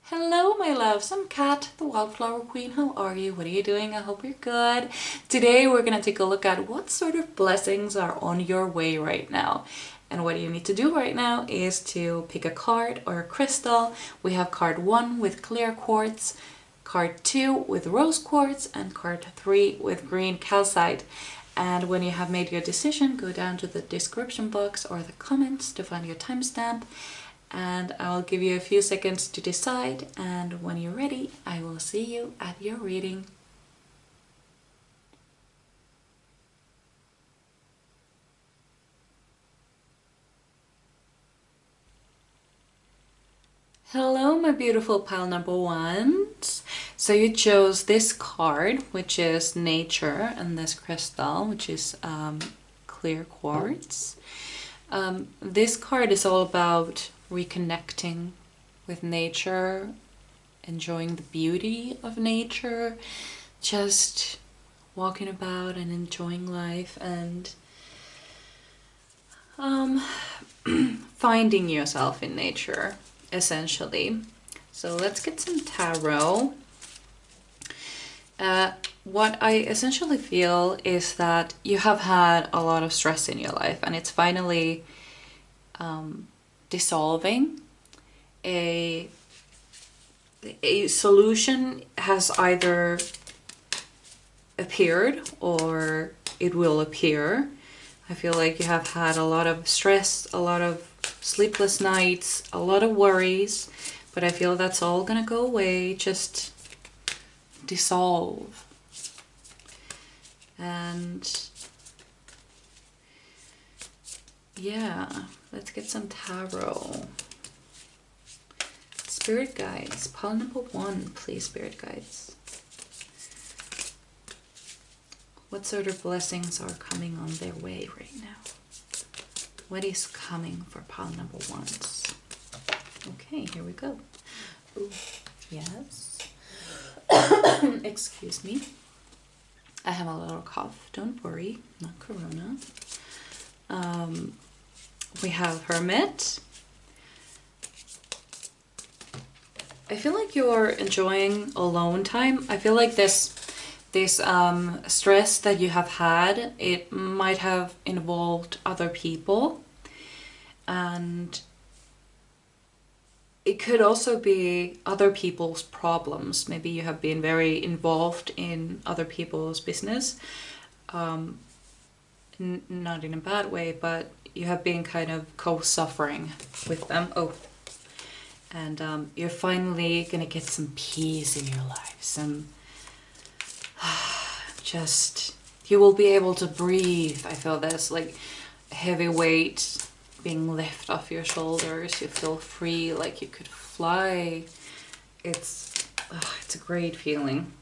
Hello my loves, I'm Kat, the Wildflower Queen. How are you? What are you doing? I hope you're good. Today we're gonna take a look at what sort of blessings are on your way right now. And what you need to do right now is to pick a card or a crystal. We have card 1 with clear quartz, card 2 with rose quartz, and card 3 with green calcite. And when you have made your decision, go down to the description box or the comments to find your timestamp. And I'll give you a few seconds to decide, and when you're ready, I will see you at your reading. Hello my beautiful pile number ones. So you chose this card, which is nature, and this crystal, which is clear quartz. This card is all about reconnecting with nature, enjoying the beauty of nature, just walking about and enjoying life, and finding yourself in nature, essentially. So let's get some tarot. What I essentially feel is that you have had a lot of stress in your life, and it's finally dissolving. A solution has either appeared or it will appear. I feel like you have had a lot of stress, a lot of sleepless nights, a lot of worries, but I feel that's all gonna go away, just dissolve. And yeah, let's get some tarot. Spirit guides, pile number 1, please, spirit guides. What sort of blessings are coming on their way right now? What is coming for pile number 1s? Okay, here we go. Ooh, yes. Excuse me. I have a little cough. Don't worry, not corona. We have Hermit. I feel like you're enjoying alone time. I feel like this stress that you have had, it might have involved other people, and it could also be other people's problems. Maybe you have been very involved in other people's business, not in a bad way, but you have been kind of co-suffering with them. Oh, and you're finally gonna get some peace in your life, some just, you will be able to breathe. I feel this like heavy weight being lifted off your shoulders. You feel free, like you could fly. It's a great feeling.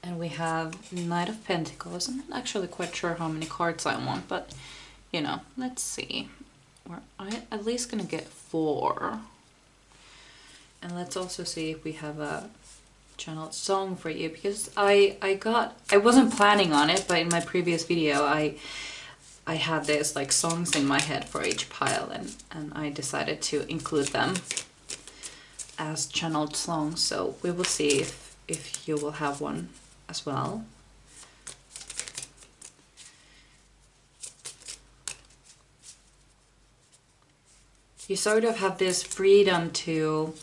And we have Knight of Pentacles. I'm not actually quite sure how many cards I want, but you know, let's see. I'm at least gonna get 4. And let's also see if we have a channeled song for you, because I wasn't planning on it, but in my previous video I had this like songs in my head for each pile, and I decided to include them as channeled songs. So we will see if you will have one as well. You sort of have this freedom to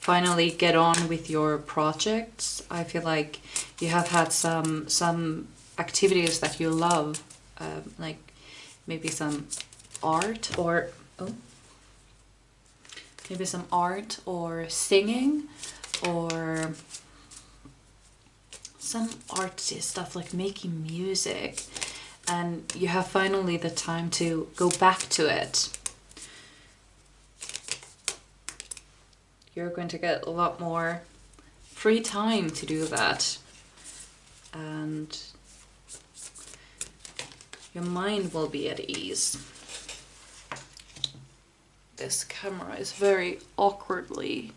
finally get on with your projects. I feel like you have had some activities that you love, like maybe some art or maybe some art or singing, or some artsy stuff like making music, and you have finally the time to go back to it. You're going to get a lot more free time to do that, and your mind will be at ease. This camera is very awkwardly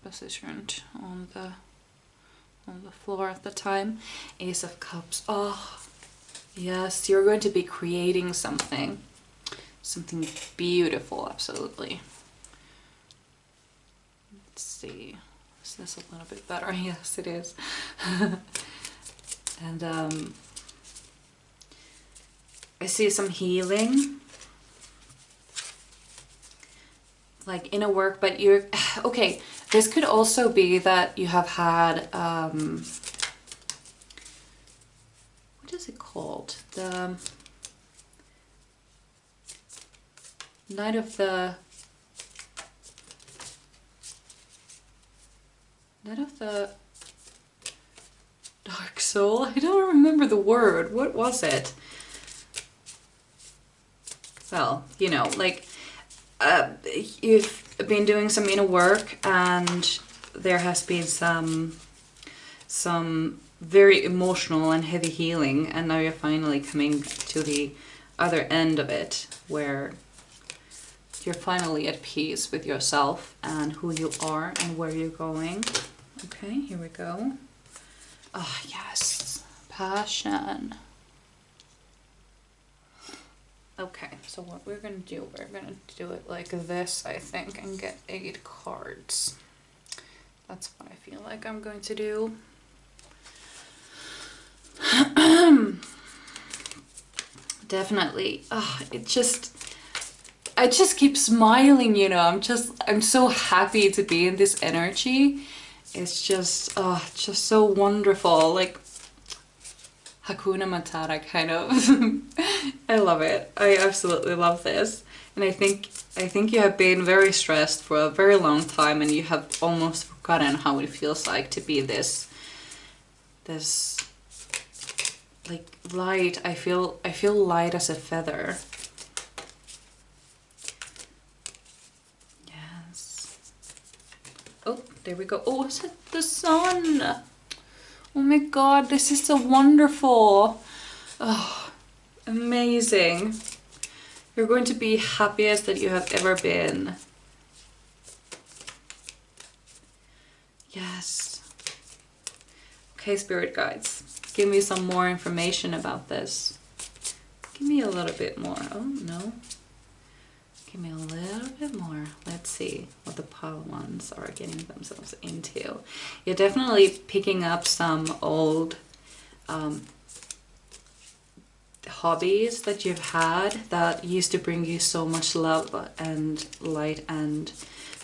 positioned on the floor at the time. Ace of Cups. Oh yes, you're going to be creating something beautiful, absolutely. see. Is this a little bit better? Yes, it is. And I see some healing, like inner work, but you're okay. This could also be that you have had what is it called? The Night of the Dark Soul. I don't remember the word. What was it? Well, you know, like you've been doing some inner work, and there has been some very emotional and heavy healing, and now you're finally coming to the other end of it, where you're finally at peace with yourself and who you are and where you're going. Okay, here we go. Oh, yes. Passion. Okay, so what we're going to do, we're going to do it like this, I think, and get 8 cards. That's what I feel like I'm going to do. Definitely. I just keep smiling, you know. I'm so happy to be in this energy. It's just so wonderful. Like Hakuna Matata, kind of. I love it. I absolutely love this. And I think you have been very stressed for a very long time, and you have almost forgotten how it feels like to be this like light. I feel light as a feather. Yes. Oh, there we go. Oh, is it the sun? Oh my god, this is so wonderful. Oh, amazing. You're going to be happiest that you have ever been. Yes. Okay, spirit guides, give me some more information about this. Give me a little bit more. Oh, no. Give me a little bit more. Let's see what the pile ones are getting themselves into. You're definitely picking up some old hobbies that you've had that used to bring you so much love and light and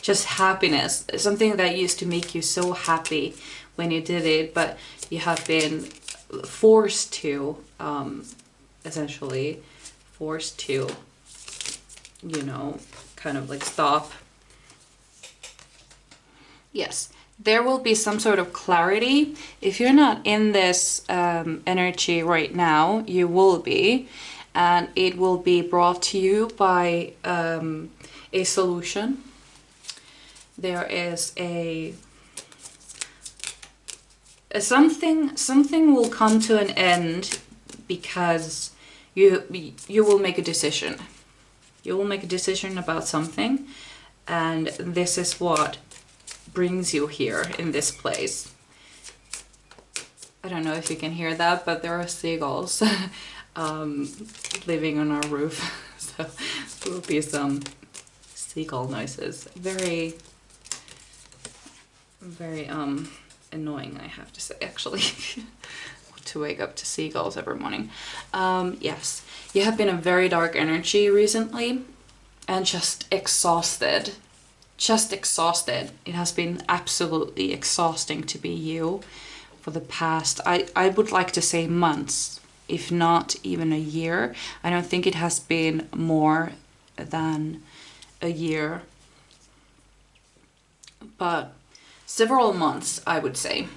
just happiness. Something that used to make you so happy when you did it, but you have been forced to, essentially forced to, you know, kind of like stop. Yes, there will be some sort of clarity. If you're not in this energy right now, you will be, and it will be brought to you by a solution. There is something will come to an end because you will make a decision. You will make a decision about something, and this is what brings you here in this place. I don't know if you can hear that, but there are seagulls living on our roof. So there will be some seagull noises. Very, very annoying, I have to say, actually, to wake up to seagulls every morning. Yes, you have been a very dark energy recently, and just exhausted. Just exhausted. It has been absolutely exhausting to be you for the past, I would like to say months, if not even a year. I don't think it has been more than a year, but several months, I would say.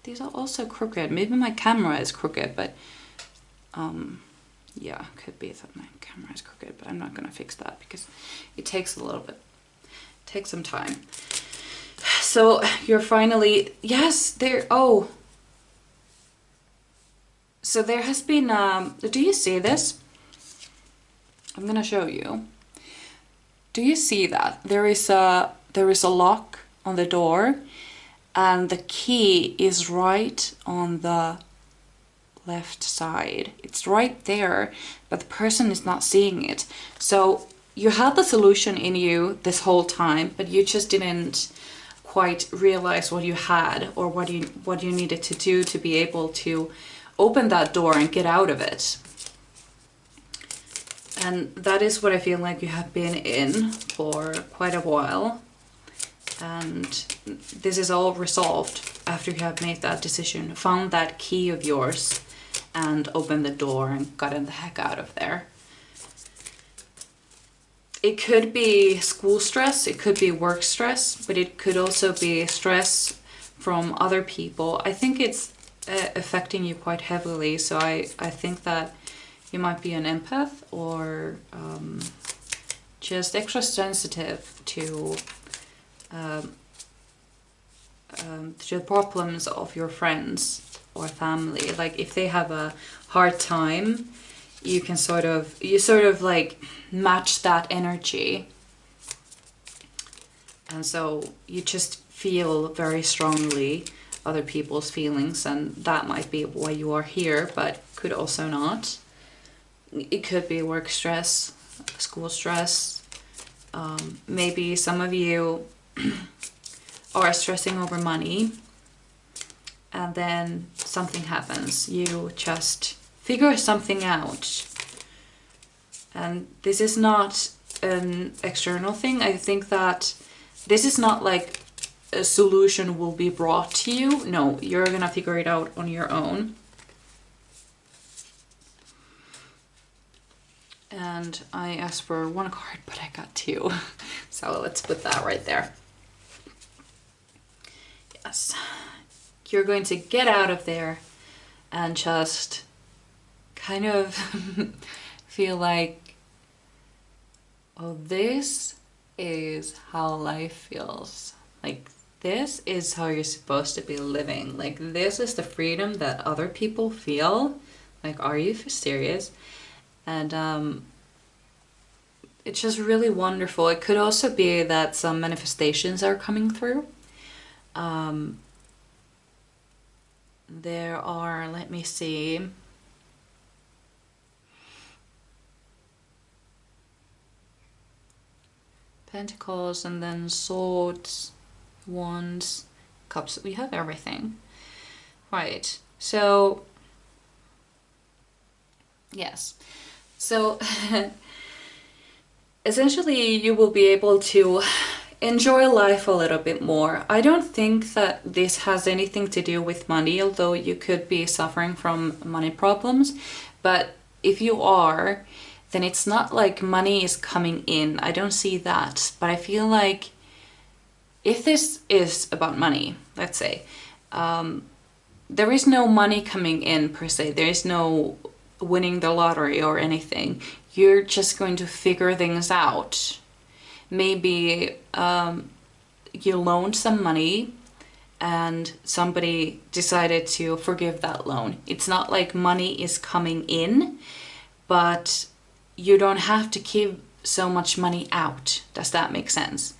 These are also crooked. Maybe my camera is crooked, but yeah, could be that my camera is crooked, but I'm not gonna fix that because it takes a little bit. Take some time. So you're finally, yes, there, oh. So there has been, do you see this? I'm gonna show you. Do you see that? There is a lock on the door, and the key is right on the left side. It's right there, but the person is not seeing it. So you had the solution in you this whole time, but you just didn't quite realize what you had or what you needed to do to be able to open that door and get out of it. And that is what I feel like you have been in for quite a while. And this is all resolved after you have made that decision, found that key of yours, and opened the door and gotten the heck out of there. It could be school stress, it could be work stress, but it could also be stress from other people. I think it's affecting you quite heavily, so I think that you might be an empath or just extra sensitive to the problems of your friends or family. Like if they have a hard time, you sort of like match that energy, and so you just feel very strongly other people's feelings, and that might be why you are here, but could also not. It could be work stress, school stress. Maybe some of you are stressing over money, and then something happens. You just figure something out. And this is not an external thing. I think that this is not like a solution will be brought to you. No, you're gonna figure it out on your own. And I asked for one card, but I got two. So let's put that right there. Yes. You're going to get out of there and just kind of feel like, oh, this is how life feels. Like, this is how you're supposed to be living. Like, this is the freedom that other people feel. Like, are you serious? And it's just really wonderful. It could also be that some manifestations are coming through. There are, let me see. Pentacles, and then swords, wands, cups. We have everything. Right. So, yes. So, essentially, you will be able to enjoy life a little bit more. I don't think that this has anything to do with money, although you could be suffering from money problems. But if you are, then it's not like money is coming in. I don't see that. But I feel like if this is about money, let's say, there is no money coming in per se. There is no winning the lottery or anything. You're just going to figure things out. Maybe you loaned some money and somebody decided to forgive that loan. It's not like money is coming in, but you don't have to give so much money out. Does that make sense?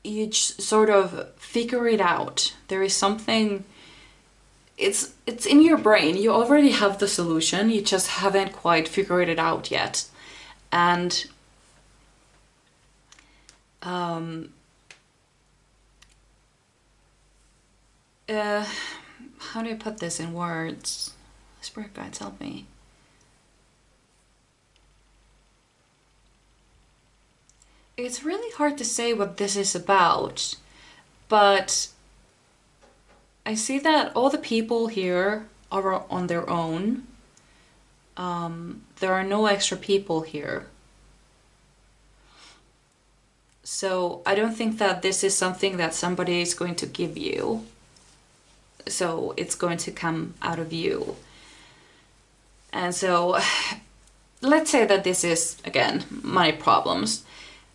You sort of figure it out. There is something, it's in your brain. You already have the solution. You just haven't quite figured it out yet. And how do I put this in words? Spirit guides, help me. It's really hard to say what this is about, but I see that all the people here are on their own. There are no extra people here. So I don't think that this is something that somebody is going to give you. So it's going to come out of you. And so let's say that this is, again, money problems.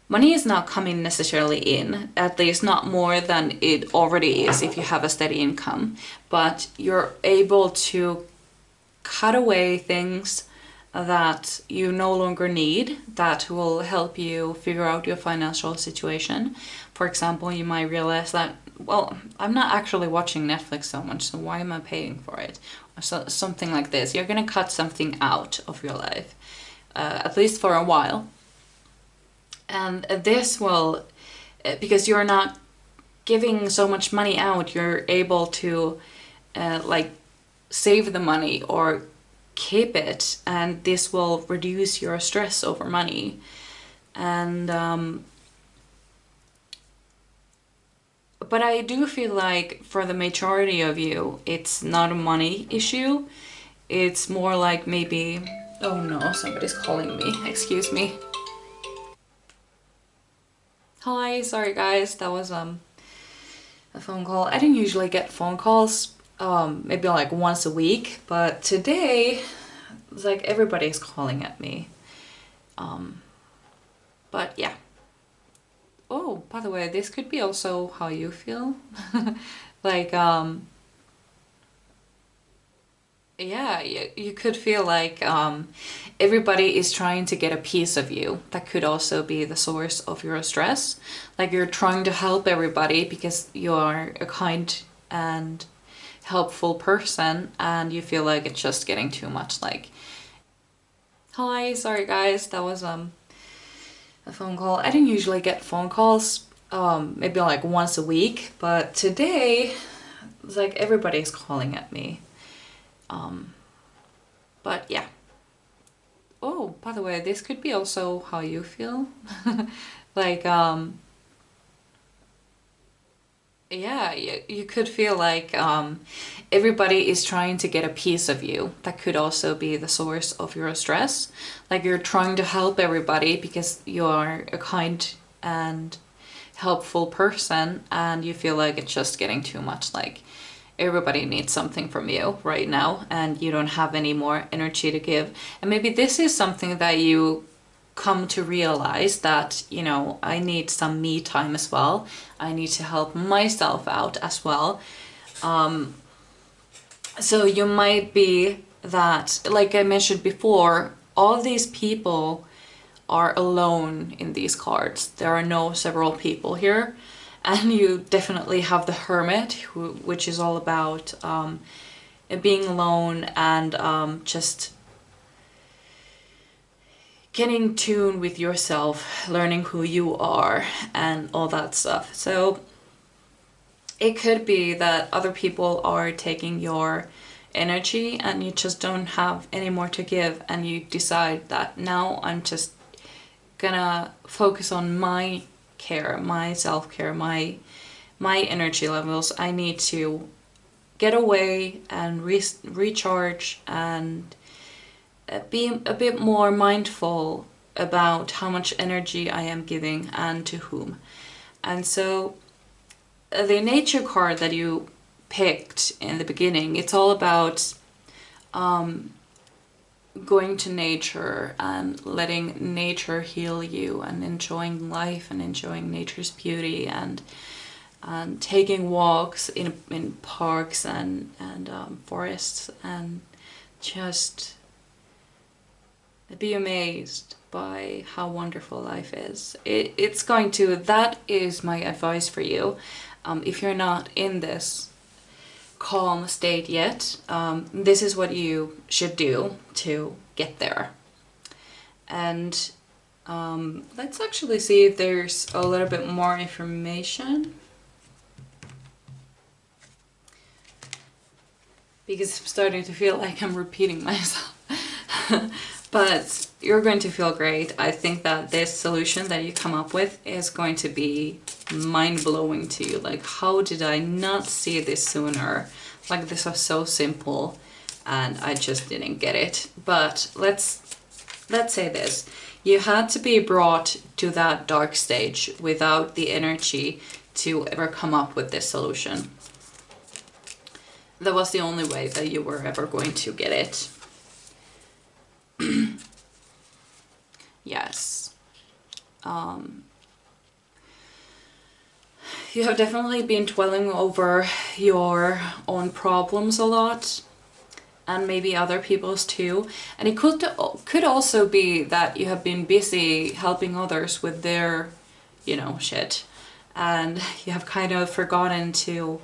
Money is not coming necessarily in, at least not more than it already is if you have a steady income. But you're able to cut away things that you no longer need, that will help you figure out your financial situation. For example, you might realize that, well, I'm not actually watching Netflix so much, so why am I paying for it? Or so, something like this. You're gonna cut something out of your life, at least for a while. And this will because you're not giving so much money out, you're able to like save the money or keep it, and this will reduce your stress over money. And but I do feel like for the majority of you, it's not a money issue. It's more like maybe, oh no, somebody's calling me. Excuse me. Hi, sorry guys, that was a phone call. I didn't usually get phone calls, maybe like once a week, but today it's like everybody's calling at me. But yeah. Oh, by the way, this could be also how you feel. Like, yeah, you could feel like everybody is trying to get a piece of you. That could also be the source of your stress. Like you're trying to help everybody because you are a kind and helpful person, and you feel like it's just getting too much. Like, hi, sorry guys, that was a phone call. I didn't usually get phone calls, maybe like once a week, but today it's like everybody's calling at me. But yeah. Oh, by the way, this could be also how you feel. Like, yeah, you could feel like everybody is trying to get a piece of you. That could also be the source of your stress. Like you're trying to help everybody because you are a kind and helpful person, and you feel like it's just getting too much. Like everybody needs something from you right now, and you don't have any more energy to give. And maybe this is something that you come to realize, that, you know, I need some me time as well. I need to help myself out as well. So you might be that, like I mentioned before, all these people are alone in these cards. There are no several people here. And you definitely have the Hermit, which is all about being alone and just getting tuned with yourself, learning who you are and all that stuff. So it could be that other people are taking your energy and you just don't have any more to give, and you decide that now I'm just gonna focus on my care, my self-care, my energy levels. I need to get away and recharge and be a bit more mindful about how much energy I am giving and to whom. And so the nature card that you picked in the beginning, it's all about going to nature and letting nature heal you, and enjoying life and enjoying nature's beauty, and taking walks in parks and forests, and just be amazed by how wonderful life is. It's going to, that is my advice for you. If you're not in this calm state yet, this is what you should do to get there. And let's actually see if there's a little bit more information, because I'm starting to feel like I'm repeating myself. But you're going to feel great. I think that this solution that you come up with is going to be mind-blowing to you. Like, how did I not see this sooner? Like, this was so simple and I just didn't get it. But let's say this. You had to be brought to that dark stage without the energy to ever come up with this solution. That was the only way that you were ever going to get it. Yes. You have definitely been dwelling over your own problems a lot, and maybe other people's too. And it could also be that you have been busy helping others with their, you know, shit, and you have kind of forgotten to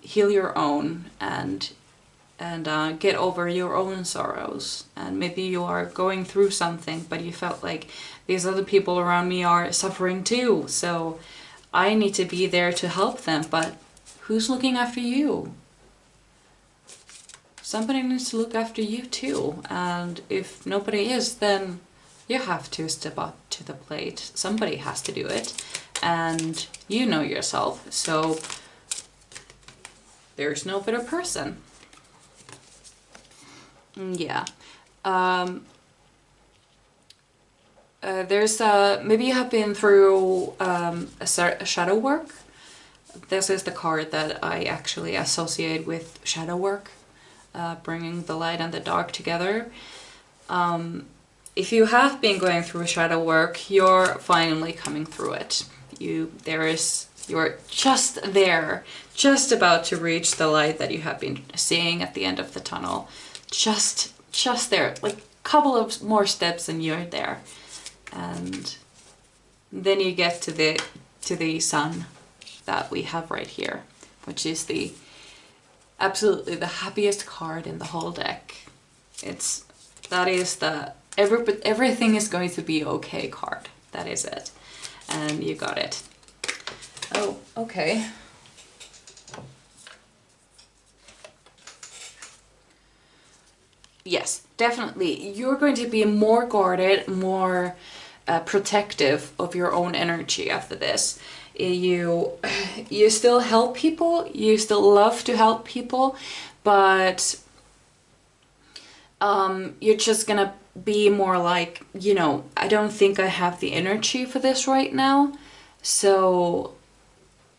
heal your own and get over your own sorrows. And maybe you are going through something, but you felt like these other people around me are suffering too, so I need to be there to help them, but who's looking after you? Somebody needs to look after you too, and if nobody is, then you have to step up to the plate. Somebody has to do it, and you know yourself, so there's no better person. Yeah. There's maybe you have been through a shadow work. This is the card that I actually associate with shadow work, bringing the light and the dark together. If you have been going through shadow work, you're finally coming through it. You're just there, just about to reach the light that you have been seeing at the end of the tunnel. Just there, like a couple of more steps and you're there. And then you get to the sun that we have right here, which is absolutely the happiest card in the whole deck. That is the everything is going to be okay card. That is it. And you got it. Oh, okay. Yes, definitely. You're going to be more guarded, more protective of your own energy after this. You still help people, you still love to help people, but you're just gonna be more like, you know, I don't think I have the energy for this right now, so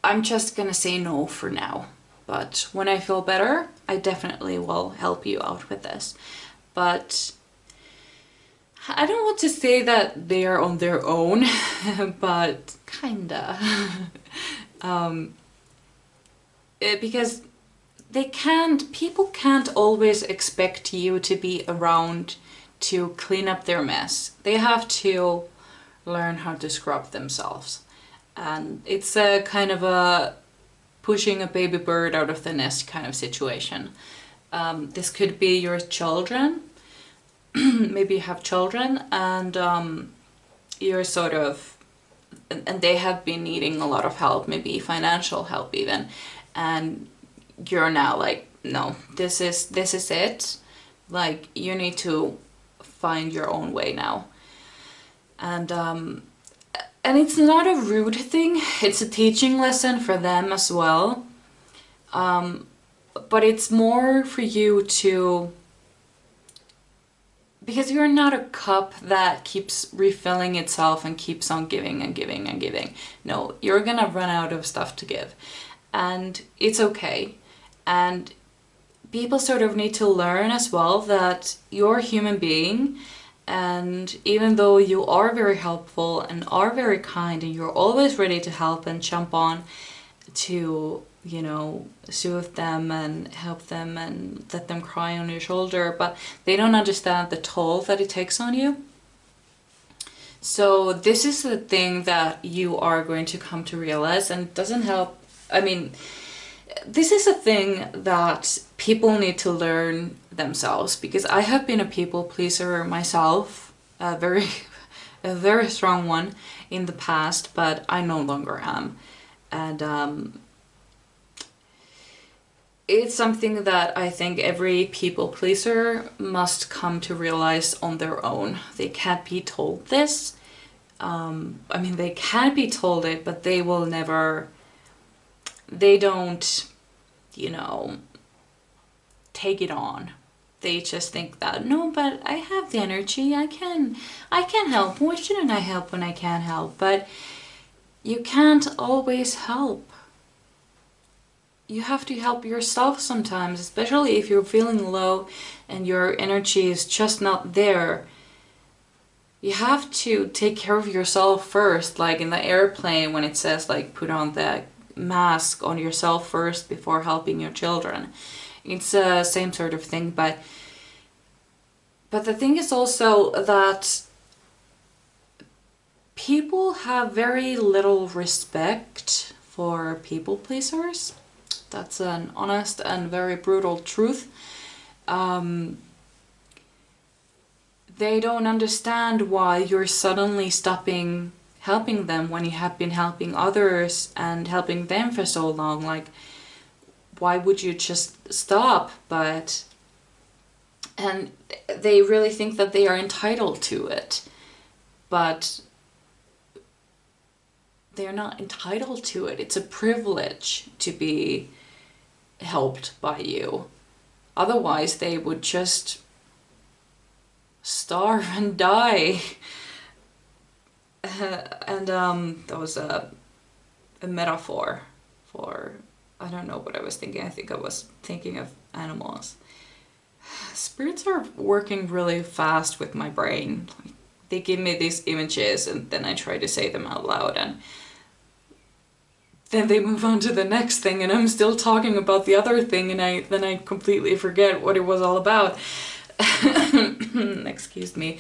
I'm just gonna say no for now. But when I feel better, I definitely will help you out with this. But I don't want to say that they are on their own, but kinda. Because people can't always expect you to be around to clean up their mess. They have to learn how to scrub themselves. And it's a kind of a pushing a baby bird out of the nest kind of situation. This could be your children. Maybe you have children and you're sort of, and they have been needing a lot of help, maybe financial help even, and you're now like, no, this is it. Like, you need to find your own way now. And it's not a rude thing, it's a teaching lesson for them as well. But it's more for you to, because you're not a cup that keeps refilling itself and keeps on giving and giving and giving. No, you're gonna run out of stuff to give. And it's okay. And people sort of need to learn as well that you're a human being, and even though you are very helpful and are very kind and you're always ready to help and jump on to, you know, soothe them and help them and let them cry on your shoulder, but they don't understand the toll that it takes on you. So this is the thing that you are going to come to realize, and it doesn't help. I mean, this is a thing that people need to learn themselves, because I have been a people pleaser myself, a very strong one in the past, but I no longer am. And it's something that I think every people pleaser must come to realize on their own. They can't be told this. I mean, they can be told it, but they will never, they don't, you know, take it on. They just think that, no, but I have the energy, I can help. Why shouldn't I help when I can help? But you can't always help. You have to help yourself sometimes, especially if you're feeling low and your energy is just not there. You have to take care of yourself first, like in the airplane when it says like put on the mask on yourself first before helping your children. It's the same sort of thing, but the thing is also that people have very little respect for people pleasers. That's an honest and very brutal truth. they don't understand why you're suddenly stopping helping them when you have been helping others and helping them for so long. Like, why would you just stop? And they really think that they are entitled to it, but they're not entitled to it. It's a privilege to be helped by you. Otherwise, they would just starve and die. And that was a metaphor for, I don't know what I was thinking. I think I was thinking of animals. Spirits are working really fast with my brain. They give me these images and then I try to say them out loud, and then they move on to the next thing and I'm still talking about the other thing, and then I completely forget what it was all about. Excuse me.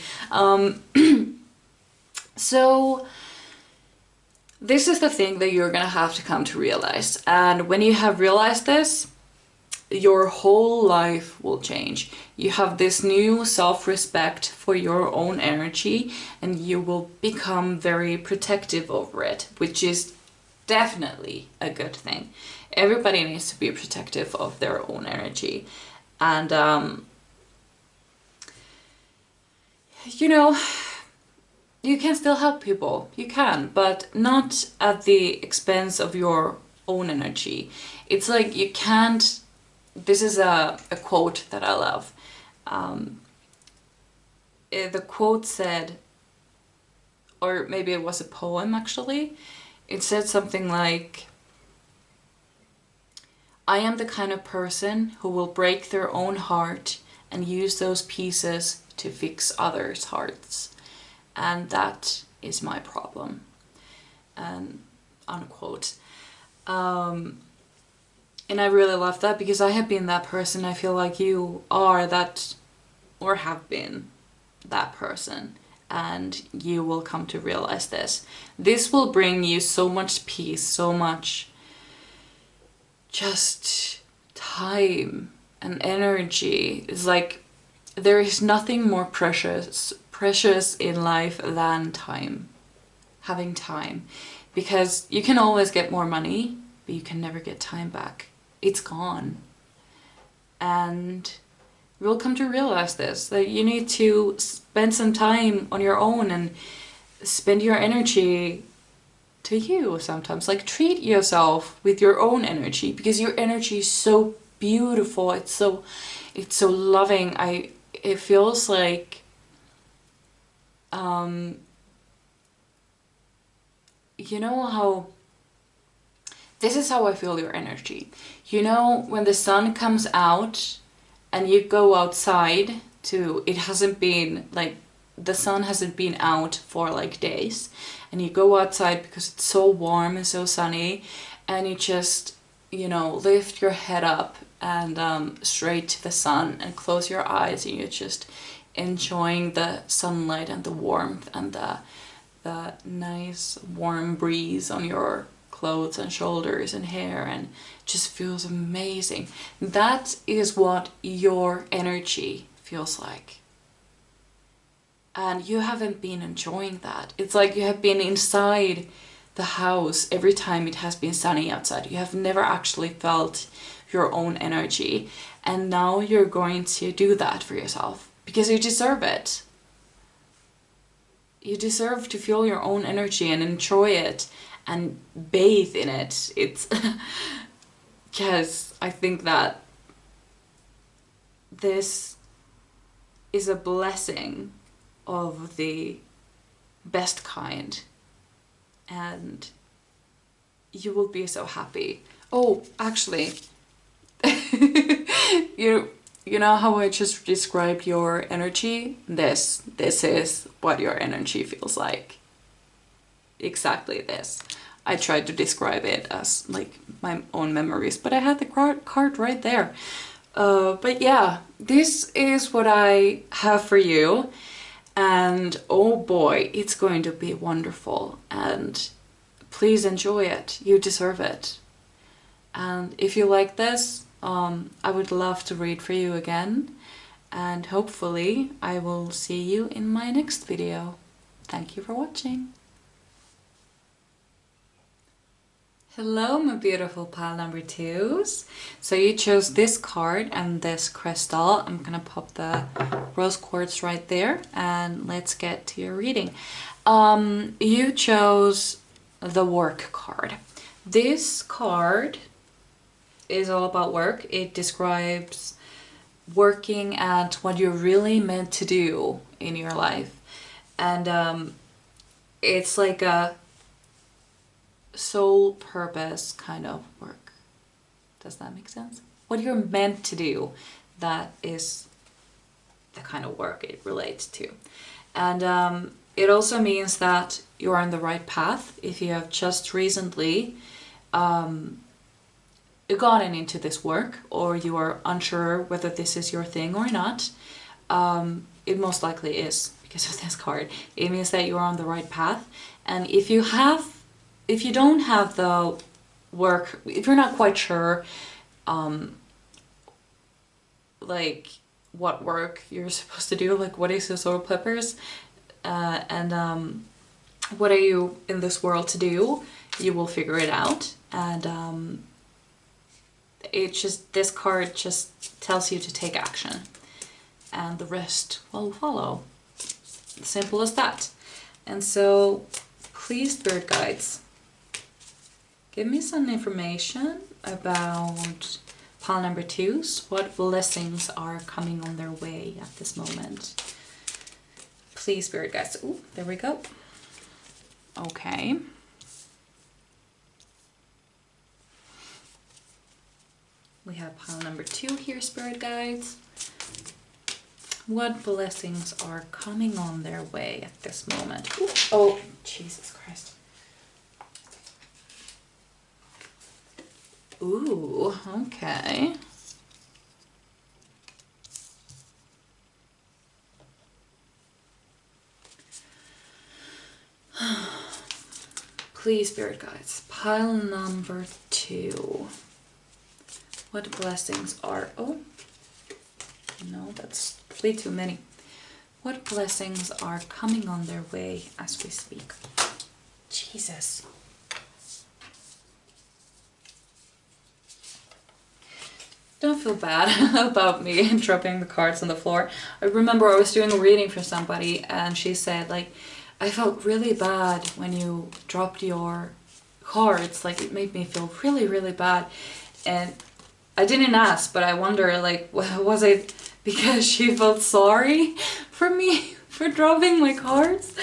So this is the thing that you're gonna have to come to realize. And when you have realized this, your whole life will change. You have this new self-respect for your own energy, and you will become very protective over it, which is definitely a good thing. Everybody needs to be protective of their own energy. And you know, you can still help people, you can, but not at the expense of your own energy. It's like you can't, this is a quote that I love. The quote said, or maybe it was a poem actually, it said something like, I am the kind of person who will break their own heart and use those pieces to fix others' hearts. And that is my problem. Unquote. And I really love that, because I have been that person. I feel like you are that, or have been that person. And you will come to realize this. This will bring you so much peace, so much just time and energy. It's like there is nothing more precious in life than time. Having time. Because you can always get more money, but you can never get time back. It's gone. And you'll come to realize this, that you need to spend some time on your own and spend your energy to you sometimes. Like, treat yourself with your own energy, because your energy is so beautiful. It's so loving. It feels like you know how, this is how I feel your energy. You know, when the sun comes out and you go outside to, it hasn't been like, the sun hasn't been out for like days, and you go outside because it's so warm and so sunny, and you just, you know, lift your head up and straight to the sun and close your eyes, and you're just enjoying the sunlight and the warmth and the nice warm breeze on your clothes and shoulders and hair, and just feels amazing. That is what your energy feels like. And you haven't been enjoying that. It's like you have been inside the house every time it has been sunny outside. You have never actually felt your own energy. And now you're going to do that for yourself, because you deserve it. You deserve to feel your own energy and enjoy it and bathe in it. It's because I think that this is a blessing of the best kind, and you will be so happy. Oh, actually, you know how I just described your energy? This is what your energy feels like. Exactly this. I tried to describe it as like my own memories, but I had the card right there. But yeah, this is what I have for you. And oh boy, it's going to be wonderful. And please enjoy it. You deserve it. And if you like this, I would love to read for you again. and hopefully I will see you in my next video. Thank you for watching. Hello, my beautiful pile number twos. So you chose this card and this crystal. I'm gonna pop the rose quartz right there and let's get to your reading. You chose the work card. This card is all about work. It describes working at what you're really meant to do in your life. And it's like a sole purpose kind of work. Does that make sense? What you're meant to do, that is the kind of work it relates to. And it also means that you're on the right path if you have just recently gotten into this work, or you are unsure whether this is your thing or not. It most likely is because of this card. It means that you're on the right path, and if you don't have the work, if you're not quite sure like what work you're supposed to do, like what is your solar purpose, and what are you in this world to do, you will figure it out. And this card just tells you to take action and the rest will follow. Simple as that. And so please, spirit guides, give me some information about pile number twos. What blessings are coming on their way at this moment? Please, spirit guides. Ooh, there we go. Okay. We have pile number two here, spirit guides. What blessings are coming on their way at this moment? Ooh. Oh, Jesus Christ. Ooh, okay. Please, spirit guides. Pile number two. What blessings are... Oh, no, that's way too many. What blessings are coming on their way as we speak? Jesus. Don't feel bad about me dropping the cards on the floor. I remember I was doing a reading for somebody and she said, like, I felt really bad when you dropped your cards. Like, it made me feel really, really bad. And I didn't ask, but I wonder, like, was it because she felt sorry for me for dropping my cards?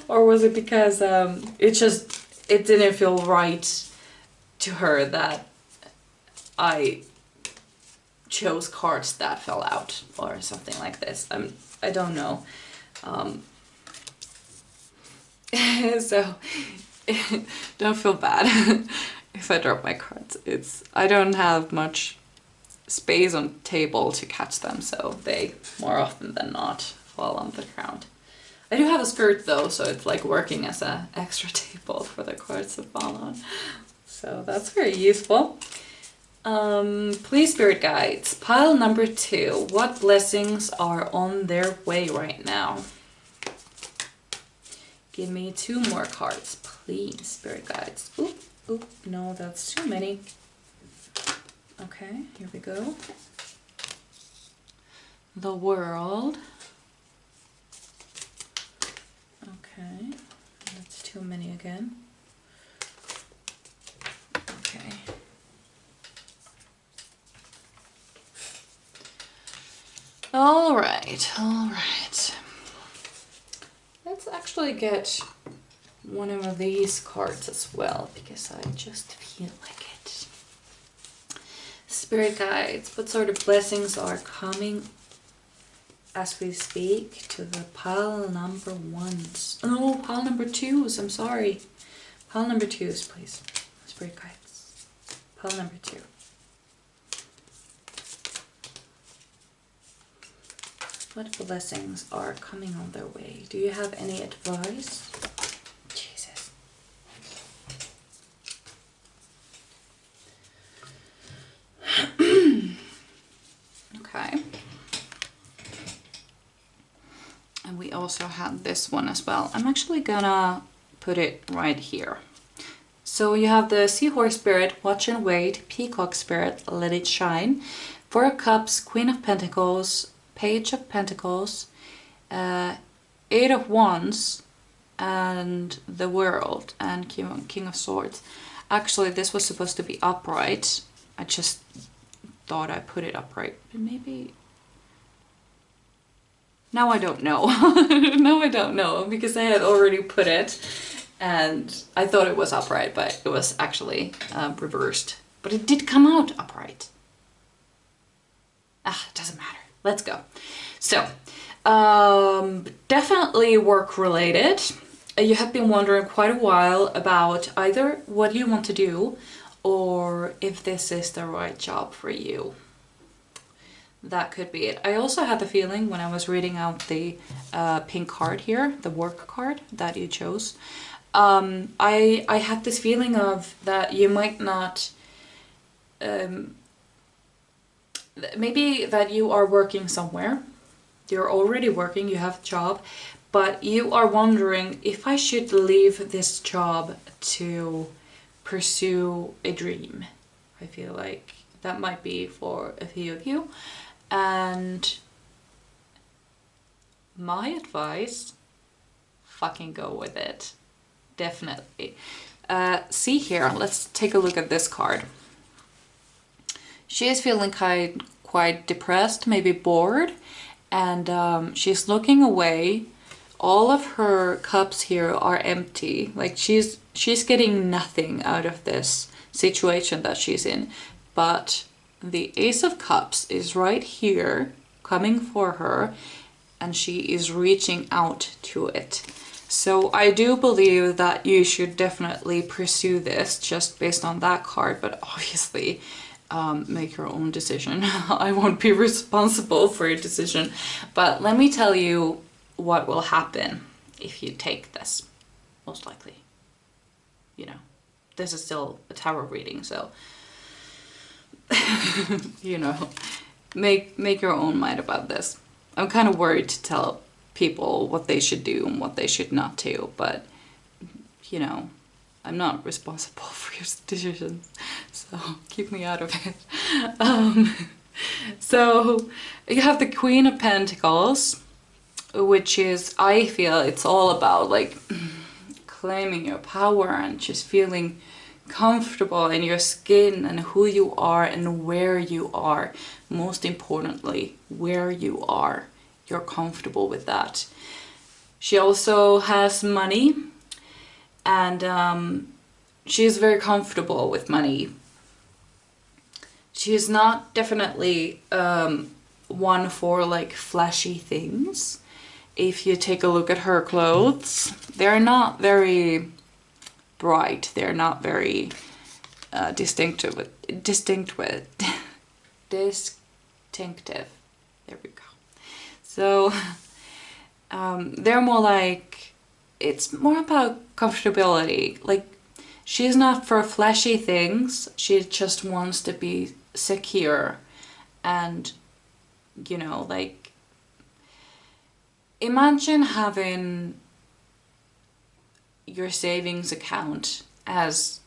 Or was it because it didn't feel right to her that I chose cards that fell out or something like this? I don't know. So don't feel bad if I drop my cards. I don't have much space on table to catch them, so they more often than not fall on the ground. I do have a skirt though, so it's like working as an extra table for the cards to fall on. So that's very useful. Please, spirit guides, pile number two. What blessings are on their way right now? Give me two more cards, please, spirit guides. Oop, oop, no, that's too many. Okay, here we go. The World. Okay, that's too many again. Okay. All right, all right. Let's actually get one of these cards as well, because I just feel like it. Spirit guides, what sort of blessings are coming as we speak to the pile number ones? No, pile number twos, I'm sorry. Pile number twos, please. Spirit guides. Pile number two. What blessings are coming on their way? Do you have any advice? Jesus. Okay. also had this one as well. I'm actually gonna put it right here. So you have the Seahorse Spirit, Watch and Wait, Peacock Spirit, Let It Shine, Four of Cups, Queen of Pentacles, Page of Pentacles, Eight of Wands, and the World, and King of Swords. Actually, this was supposed to be upright. I just thought I put it upright, but maybe... Now I don't know. Now I don't know, because I had already put it and I thought it was upright, but it was actually reversed. But it did come out upright. Ah, doesn't matter. Let's go. So, definitely work related. You have been wondering quite a while about either what you want to do or if this is the right job for you. That could be it. I also had the feeling when I was reading out the pink card here, the work card that you chose, I had this feeling of that you might not, maybe that you are working somewhere, you're already working, you have a job, but you are wondering if I should leave this job to pursue a dream. I feel like that might be for a few of you. And my advice, fucking go with it. Definitely. See here, let's take a look at this card. She is feeling quite depressed, maybe bored, and she's looking away. All of her cups here are empty. Like she's getting nothing out of this situation that she's in. But the Ace of Cups is right here coming for her, and she is reaching out to it. So I do believe that you should definitely pursue this just based on that card, but obviously make your own decision. I won't be responsible for your decision, but let me tell you what will happen if you take this. Most likely, you know, this is still a tarot reading, so you know, make your own mind about this. I'm kind of worried to tell people what they should do and what they should not do, but you know, I'm not responsible for your decisions, so keep me out of it. So you have the Queen of Pentacles, which is, I feel it's all about like claiming your power and just feeling comfortable in your skin and who you are and where you are. Most importantly, where you are. You're comfortable with that. She also has money, and she is very comfortable with money. She is not definitely one for like flashy things. If you take a look at her clothes, they're not very bright. They're not very distinctive. There we go. So they're more like, it's more about comfortability. Like, she's not for flashy things. She just wants to be secure and, you know, like, imagine having your savings account as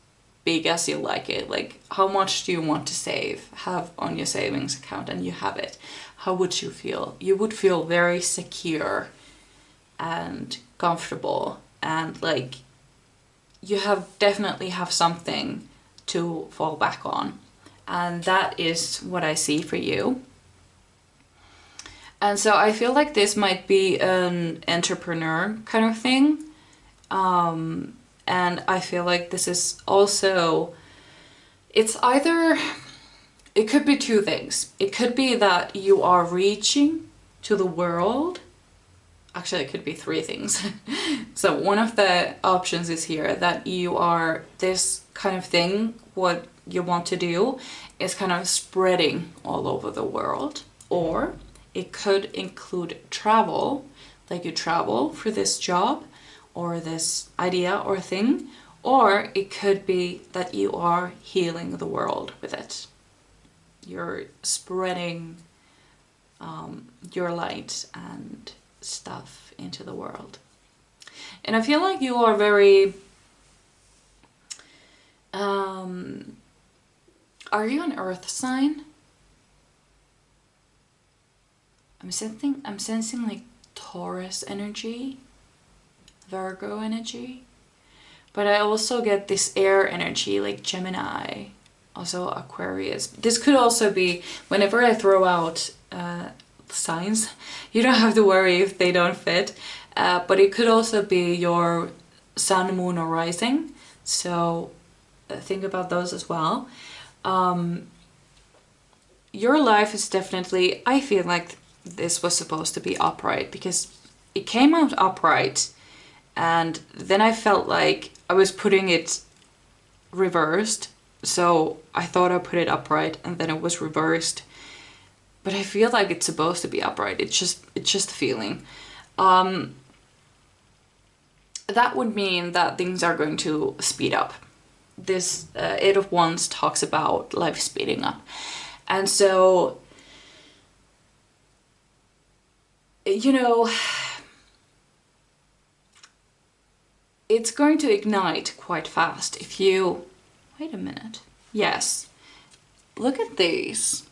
big as you like it. Like, how much do you want to have on your savings account, and you have it. How would you feel? You would feel very secure and comfortable, and like you definitely have something to fall back on. And that is what I see for you. And so I feel like this might be an entrepreneur kind of thing. And I feel like this is also, it's either, it could be two things. It could be that you are reaching to the world. Actually, it could be three things. So one of the options is here that you are, this kind of thing, what you want to do is kind of spreading all over the world. Or it could include travel, like you travel for this job or this idea or thing. Or it could be that you are healing the world with it. You're spreading your light and stuff into the world. And I feel like you are very... are you an earth sign? I'm sensing like Taurus energy, Virgo energy. But I also get this air energy like Gemini, also Aquarius. This could also be, whenever I throw out signs, you don't have to worry if they don't fit. But it could also be your sun, moon, or rising. So think about those as well. Your life is definitely, I feel like this was supposed to be upright, because it came out upright, and then I felt like I was putting it reversed. So I thought I put it upright and then it was reversed. But I feel like it's supposed to be upright. It's just a feeling. That would mean that things are going to speed up. This Eight of Wands talks about life speeding up. And so, you know, it's going to ignite quite fast if you... Wait a minute. Yes. Look at these.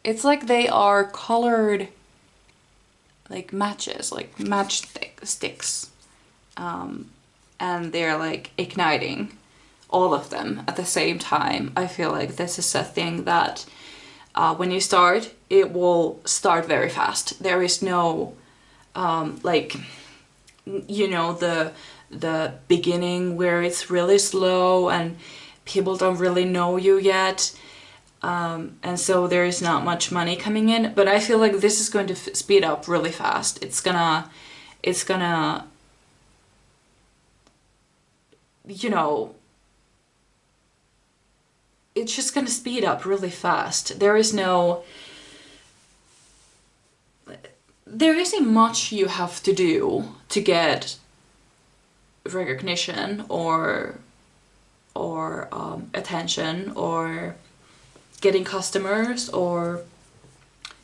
It's like they are colored like matches, like matchsticks. And they're like igniting, all of them at the same time. I feel like this is a thing that when you start, it will start very fast. There is no like, you know, the beginning where it's really slow and people don't really know you yet. And so there is not much money coming in, but I feel like this is going to speed up really fast. It's gonna, you know, it's just gonna speed up really fast. There isn't much you have to do to get recognition or attention, or getting customers, or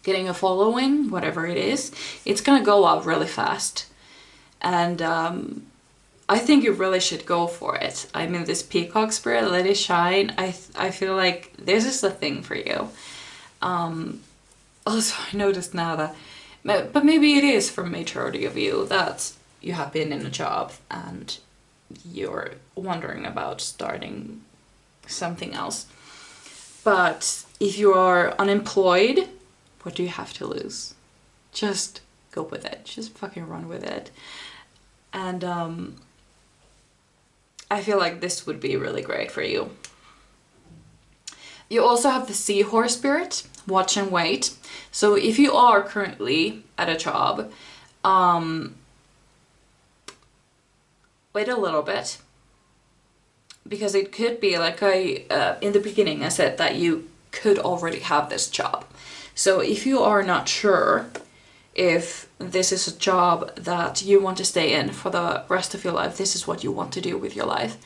getting a following, whatever it is. It's gonna go out really fast. And I think you really should go for it. I mean, this peacock spirit, let it shine. I feel like this is the thing for you. Also, I noticed now that, but maybe it is for majority of you, that you have been in a job and you're wondering about starting something else. But if you are unemployed, what do you have to lose? Just go with it. Just fucking run with it. And I feel like this would be really great for you. You also have the seahorse spirit, watch and wait. So if you are currently at a job, wait a little bit. Because it could be like in the beginning I said that you could already have this job. So if you are not sure if this is a job that you want to stay in for the rest of your life, this is what you want to do with your life.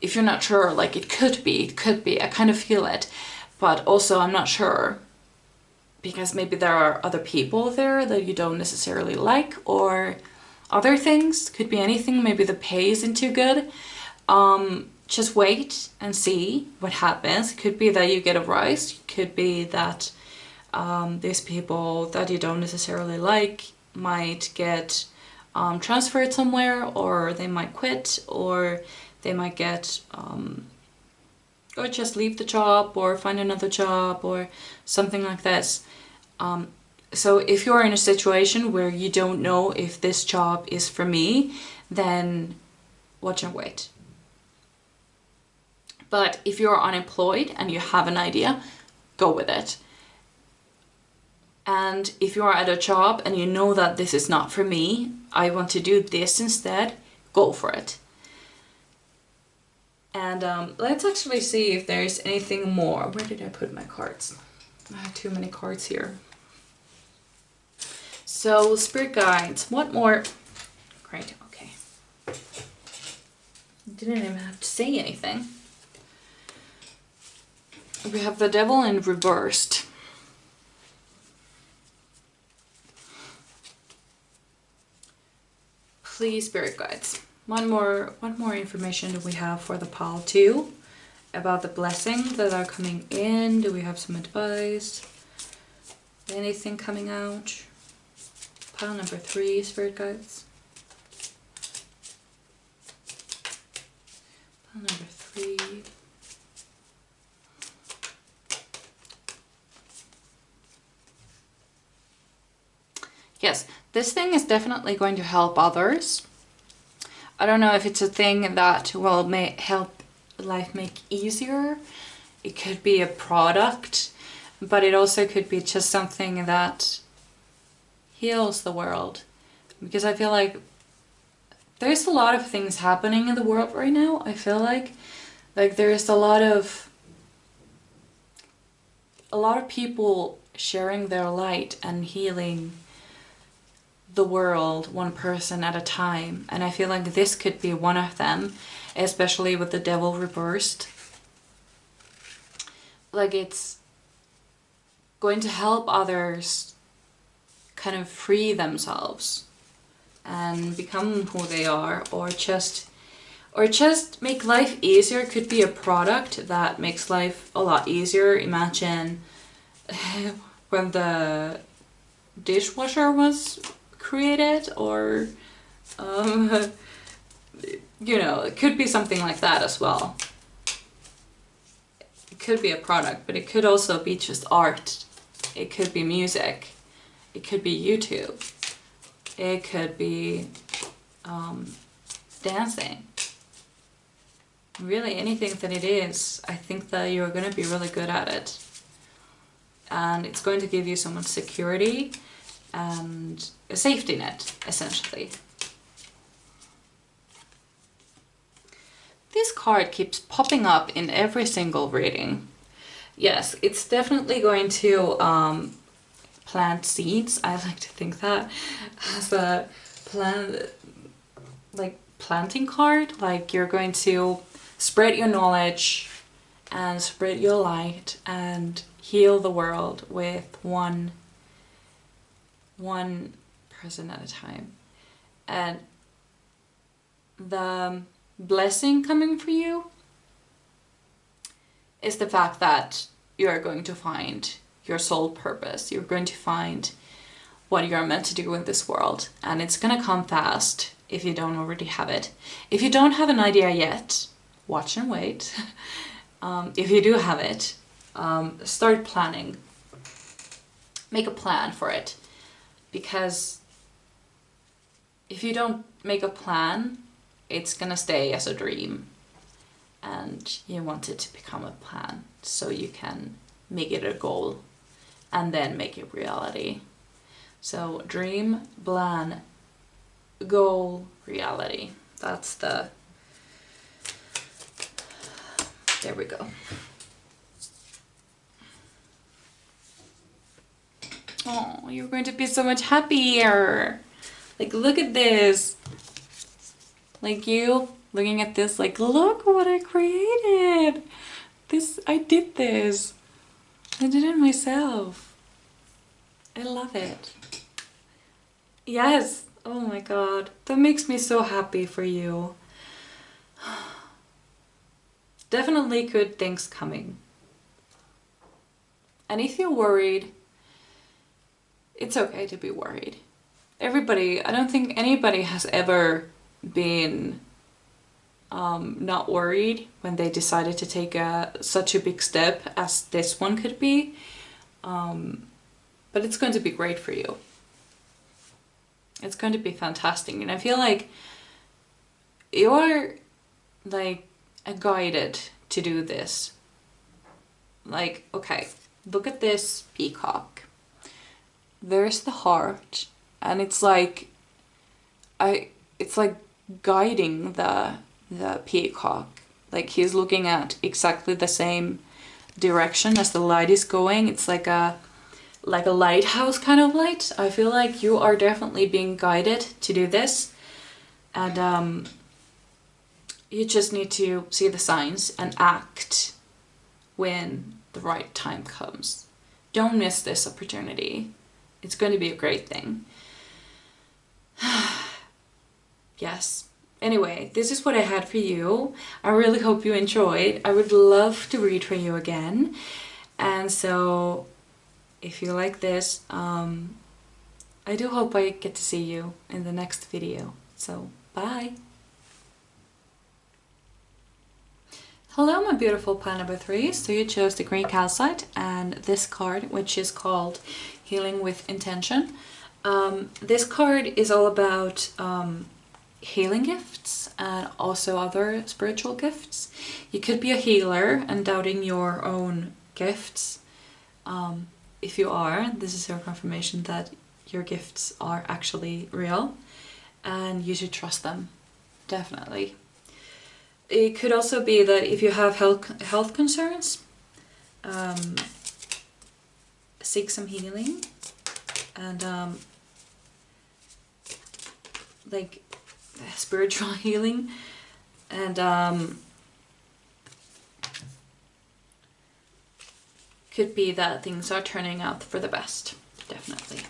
If you're not sure, like it could be, I kind of feel it, but also I'm not sure because maybe there are other people there that you don't necessarily like, or other things, could be anything, maybe the pay isn't too good. Just wait and see what happens. It could be that you get a rise, it could be that these people that you don't necessarily like might get transferred somewhere, or they might quit, or they might get or just leave the job or find another job or something like this. So if you're in a situation where you don't know if this job is for me, then watch and wait. But if you're unemployed and you have an idea, go with it. And if you are at a job and you know that this is not for me, I want to do this instead, go for it. And let's actually see if there's anything more. Where did I put my cards? I have too many cards here. So, spirit guides, what more? Great, okay. Didn't even have to say anything. We have the devil in reversed. Please, spirit guides. One more information that we have for the pile 2 about the blessings that are coming in. Do we have some advice? Anything coming out? Pile number 3, spirit guides. Pile number 3. Yes, this thing is definitely going to help others. I don't know if it's a thing that will help life make easier. It could be a product, but it also could be just something that heals the world. Because I feel like there's a lot of things happening in the world right now. I feel like there's a lot of people sharing their light and healing the world one person at a time, and I feel like this could be one of them, especially with the devil reversed. Like, it's going to help others kind of free themselves and become who they are, or just make life easier. It could be a product that makes life a lot easier. Imagine when the dishwasher was created, or you know, it could be something like that as well. It could be a product, but it could also be just art. It could be music. It could be YouTube. It could be dancing. Really, anything that it is, I think that you're going to be really good at it. And it's going to give you so much security and a safety net, essentially. This card keeps popping up in every single reading. Yes, it's definitely going to plant seeds. I like to think that as a planting card. Like, you're going to spread your knowledge and spread your light and heal the world with one person at a time. And the blessing coming for you is the fact that you are going to find your soul purpose. You're going to find what you're meant to do in this world, and it's gonna come fast if you don't already have it. If you don't have an idea yet, watch and wait. If you do have it, start planning. Make a plan for it. Because if you don't make a plan, it's gonna stay as a dream. And you want it to become a plan so you can make it a goal and then make it reality. So dream, plan, goal, reality. That's the... There we go. Oh, you're going to be so much happier. Like, look at this. Like, you looking at this, like, look what I created. I did this. I did it myself. I love it. Yes. Oh my god. That makes me so happy for you. Definitely good things coming. And if you're worried, it's okay to be worried. I don't think anybody has ever been not worried when they decided to take such a big step as this one could be. But it's going to be great for you. It's going to be fantastic. And I feel like you're like guided to do this. Like, okay, look at this peacock. There's the heart, and it's like guiding the peacock. Like, he's looking at exactly the same direction as the light is going. It's like a lighthouse kind of light. I feel like you are definitely being guided to do this, and you just need to see the signs and act when the right time comes. Don't miss this opportunity. It's going to be a great thing. yes. Anyway, this is what I had for you. I really hope you enjoyed. I would love to read for you again. And so, if you like this, I do hope I get to see you in the next video. So, bye! Hello my beautiful pile number 3. So you chose the green calcite and this card, which is called Healing with Intention. This card is all about healing gifts and also other spiritual gifts. You could be a healer and doubting your own gifts. If you are, this is your confirmation that your gifts are actually real and you should trust them, definitely. It could also be that if you have health concerns, seek some healing and like spiritual healing, and could be that things are turning out for the best, definitely.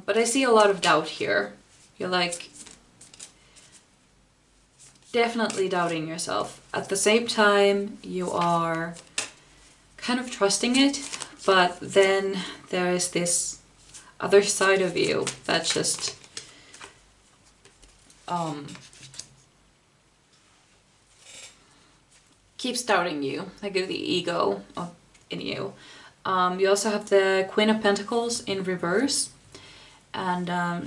But I see a lot of doubt here. You're like definitely doubting yourself. At the same time, you are kind of trusting it, but then there is this other side of you that just keeps doubting you, like the ego in you. You also have the Queen of Pentacles in reverse, and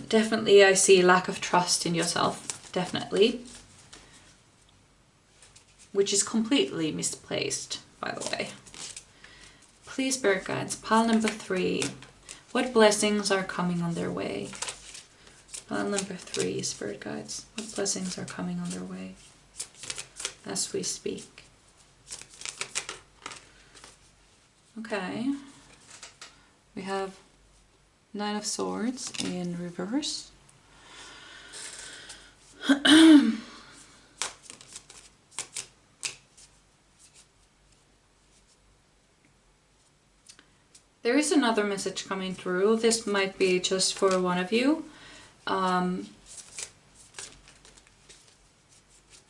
definitely I see lack of trust in yourself, definitely, which is completely misplaced, by the way. Please, Spirit Guides, pile number 3. What blessings are coming on their way? Pile number 3, Spirit Guides. What blessings are coming on their way as we speak? Okay. We have 9 of Swords in reverse. There is another message coming through. This might be just for one of you.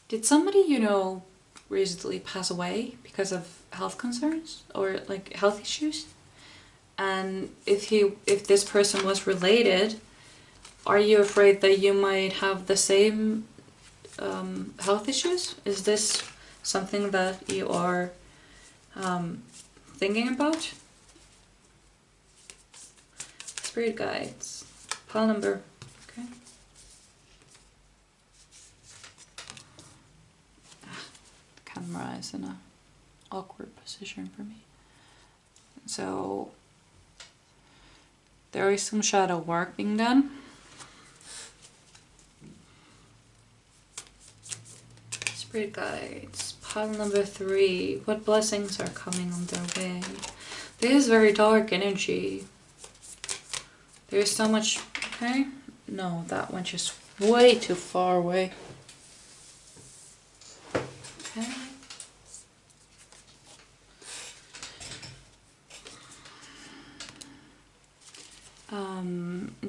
Did somebody, you know, recently pass away because of health concerns or like health issues? And if this person was related, are you afraid that you might have the same health issues? Is this something that you are thinking about? Spirit Guides, pile number, okay. The camera is in an awkward position for me. So there is some shadow work being done. Spirit Guides, pile number 3. What blessings are coming on their way? This is very dark energy. There's so much, okay? No, that went just way too far away. Okay.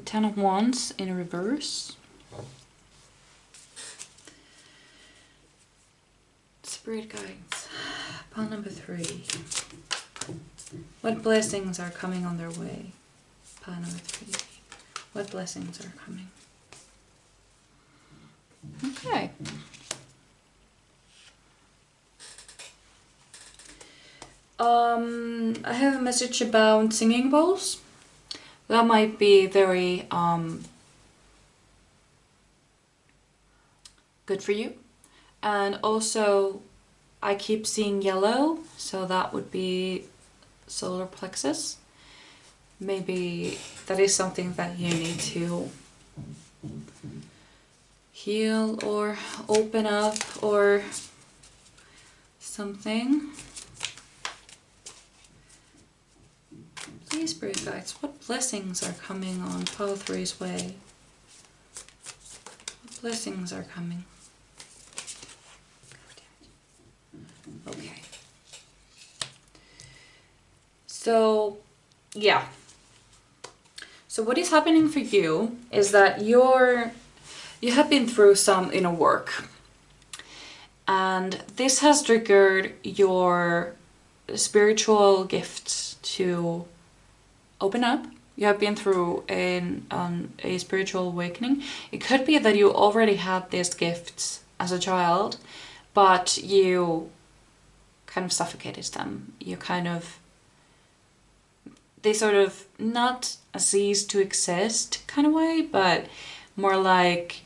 Ten of Wands in reverse. Spirit Guides, pile number 3. What blessings are coming on their way? Pile number 3. What blessings are coming? Okay. I have a message about singing bowls. That might be very good for you. And also, I keep seeing yellow, so that would be solar plexus. Maybe that is something that you need to heal or open up or something. Please, Spirit Guides, what blessings are coming on pile 3's way? What blessings are coming? Okay. So, yeah. So what is happening for you is that you have been through some inner work, and this has triggered your spiritual gifts to open up. You have been through a spiritual awakening. It could be that you already had these gifts as a child, but you kind of suffocated them. They sort of not cease to exist kind of way, but more like,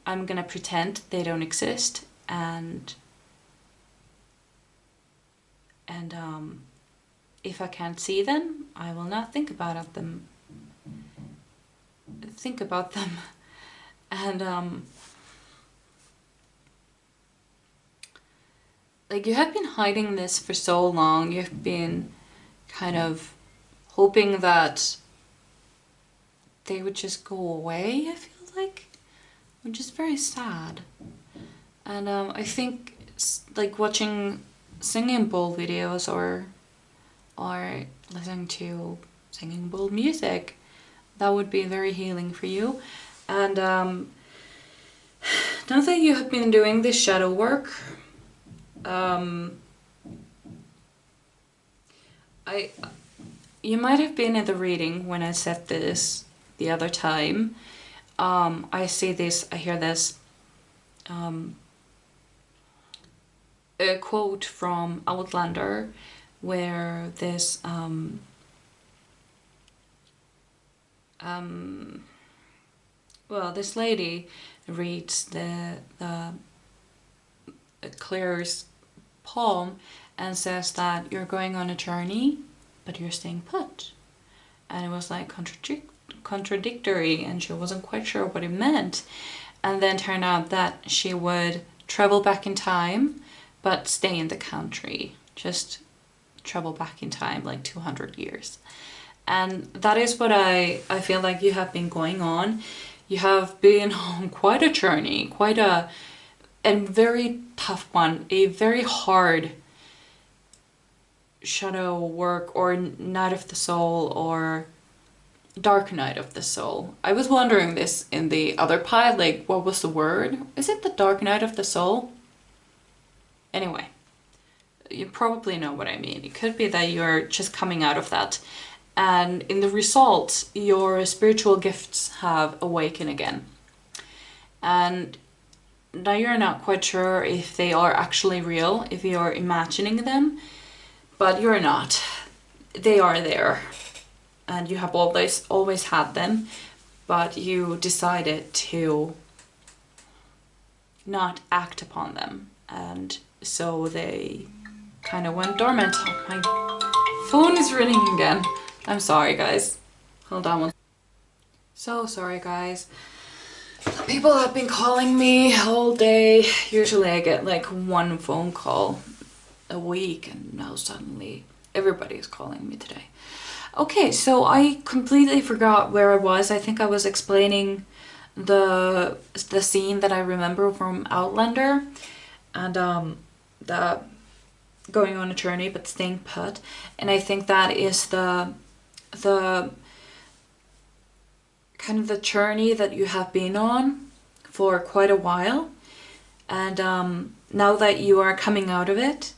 I'm gonna pretend they don't exist, and if I can't see them, I will not think about them. And like, you have been hiding this for so long. You've been kind of hoping that they would just go away, I feel like, which is very sad. And I think like watching singing bowl videos or listening to singing bowl music, that would be very healing for you. And now that you have been doing this shadow work, you might have been at the reading when I said this the other time. I see this, I hear this, a quote from Outlander, where this this lady reads the Claire's poem and says that you're going on a journey, but you're staying put. And it was like contradictory, and she wasn't quite sure what it meant. And then turned out that she would travel back in time, but stay in the country, just travel back in time like 200 years. And that is what I feel like you have been going on. You have been on quite a journey, quite a very tough one, a very hard shadow work, or night of the soul, or dark night of the soul. I was wondering this in the other pile, like, what was the word? Is it the dark night of the soul? Anyway, you probably know what I mean. It could be that you're just coming out of that, and in the result, your spiritual gifts have awakened again. And now you're not quite sure if they are actually real, if you're imagining them, but you're not. They are there, and you have always had them, but you decided to not act upon them, and so they kind of went dormant. Oh, my phone is ringing again. I'm sorry, guys. Hold on one. So sorry, guys. People have been calling me all day. Usually I get like one phone call a week, and now suddenly everybody is calling me today. Okay, so I completely forgot where I was. I think I was explaining the scene that I remember from Outlander, and the going on a journey but staying put. And I think that is the kind of the journey that you have been on for quite a while. And now that you are coming out of it,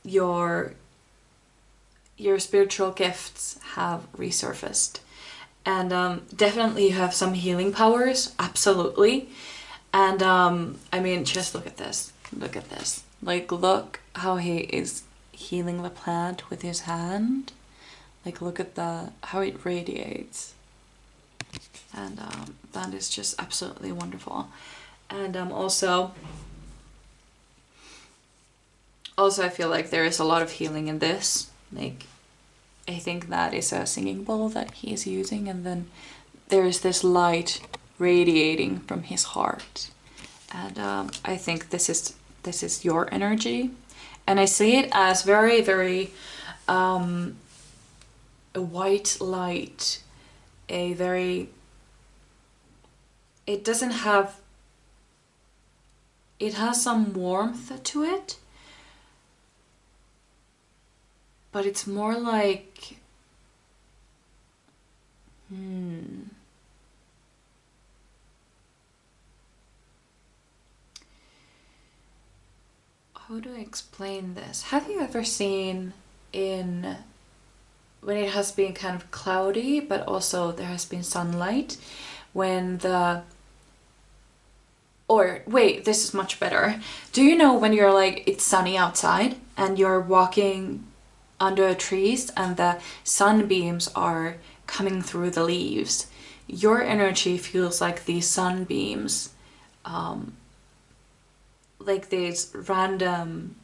your spiritual gifts have resurfaced, and definitely you have some healing powers, absolutely. And I mean, just look at this, like, look how he is healing the plant with his hand. Like, look at how it radiates, and that is just absolutely wonderful. And also I feel like there is a lot of healing in this. Like, I think that is a singing bowl that he is using, and then there is this light radiating from his heart, and I think this is your energy, and I see it as very, very a white light, it has some warmth to it, but it's more like How do I explain this? Have you ever seen in when it has been kind of cloudy, but also there has been sunlight, when the or wait, this is much better. Do you know when you're like, it's sunny outside and you're walking under trees and the sunbeams are coming through the leaves? Your energy feels like these sunbeams, like these random